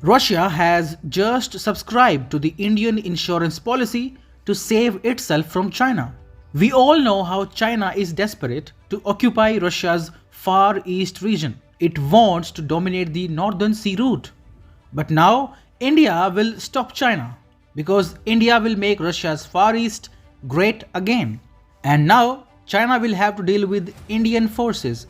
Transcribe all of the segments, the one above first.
Russia has just subscribed to the Indian insurance policy to save itself from China. We all know how China is desperate to occupy Russia's Far East region. It wants to dominate the Northern Sea route. But now India will stop China because India will make Russia's Far East great again. And now China will have to deal with Indian forces,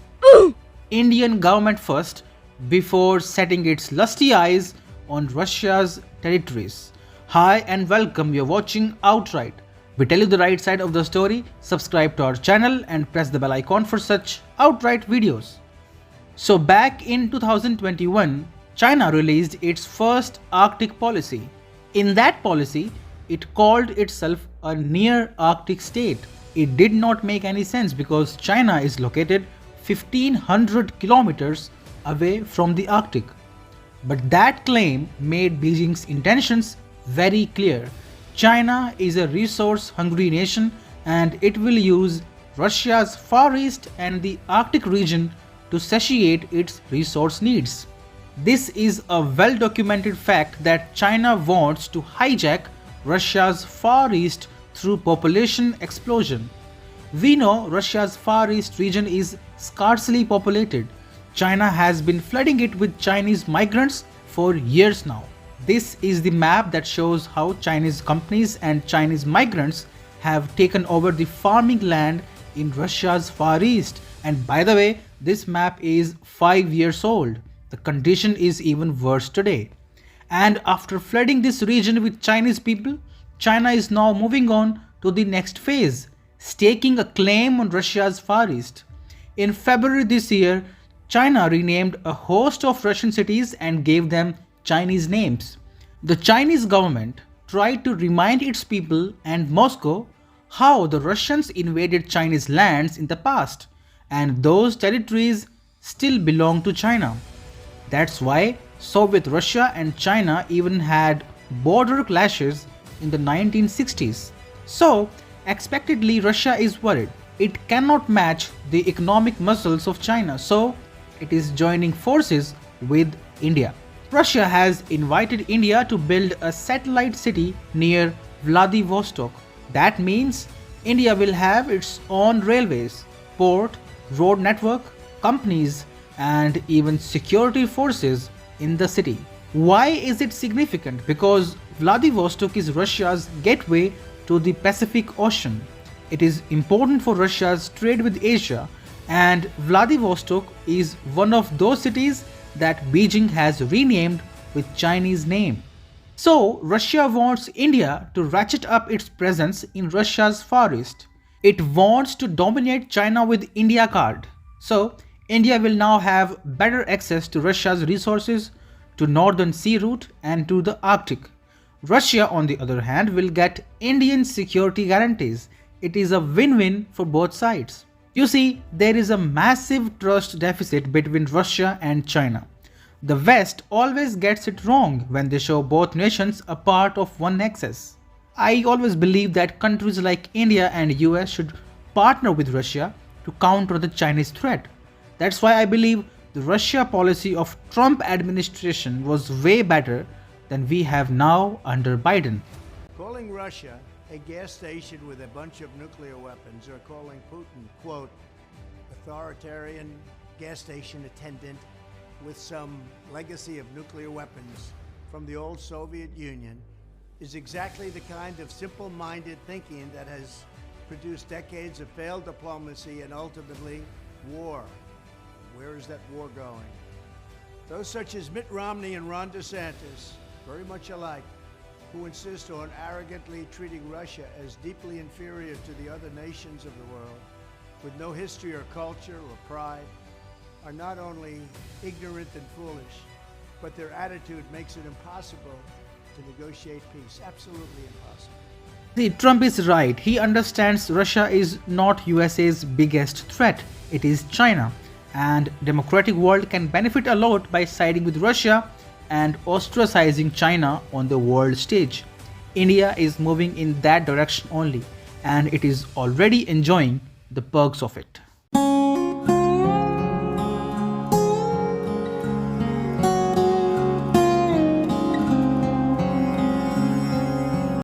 Indian government first, before setting its lusty eyes on Russia's territories. Hi and welcome, you're watching Outright. We tell you the right side of the story. Subscribe to our channel and press the bell icon for such outright videos. So back in 2021, China released its first Arctic policy. In that policy, it called itself a near Arctic state. It did not make any sense because China is located 1500 kilometers away from the Arctic. But that claim made Beijing's intentions very clear. China is a resource-hungry nation and it will use Russia's Far East and the Arctic region to satiate its resource needs. This is a well-documented fact that China wants to hijack Russia's Far East through population explosion. We know Russia's Far East region is scarcely populated. China has been flooding it with Chinese migrants for years now. This is the map that shows how Chinese companies and Chinese migrants have taken over the farming land in Russia's Far East. And by the way, this map is 5 years old. The condition is even worse today. And after flooding this region with Chinese people, China is now moving on to the next phase, staking a claim on Russia's Far East. In February this year, China renamed a host of Russian cities and gave them Chinese names. The Chinese government tried to remind its people and Moscow how the Russians invaded Chinese lands in the past, and those territories still belong to China. That's why Soviet Russia and China even had border clashes in the 1960s. So, expectedly, Russia is worried. It cannot match the economic muscles of China, so it is joining forces with India. Russia has invited India to build a satellite city near Vladivostok. That means India will have its own railways, port, road network, companies, and even security forces in the city. Why is it significant? Because Vladivostok is Russia's gateway to the Pacific Ocean. It is important for Russia's trade with Asia, and Vladivostok is one of those cities that Beijing has renamed with Chinese name. So Russia wants India to ratchet up its presence in Russia's Far East. It wants to dominate China with India card. So India will now have better access to Russia's resources, to Northern Sea route and to the Arctic. Russia, on the other hand, will get Indian security guarantees. It is a win-win for both sides. You see, there is a massive trust deficit between Russia and China. The West always gets it wrong when they show both nations a part of one axis. I always believe that countries like India and US should partner with Russia to counter the Chinese threat. That's why I believe the Russia policy of Trump administration was way better than we have now under Biden. Calling Russia a gas station with a bunch of nuclear weapons, or calling Putin, quote, authoritarian gas station attendant with some legacy of nuclear weapons from the old Soviet Union, is exactly the kind of simple-minded thinking that has produced decades of failed diplomacy and ultimately war. Where is that war going? Those such as Mitt Romney and Ron DeSantis, very much alike, who insist on arrogantly treating Russia as deeply inferior to the other nations of the world, with no history or culture or pride, are not only ignorant and foolish, but their attitude makes it impossible to negotiate peace. Absolutely impossible. See, Trump is right. He understands Russia is not USA's biggest threat. It is China. And democratic world can benefit a lot by siding with Russia and ostracizing China on the world stage. India is moving in that direction only, and it is already enjoying the perks of it.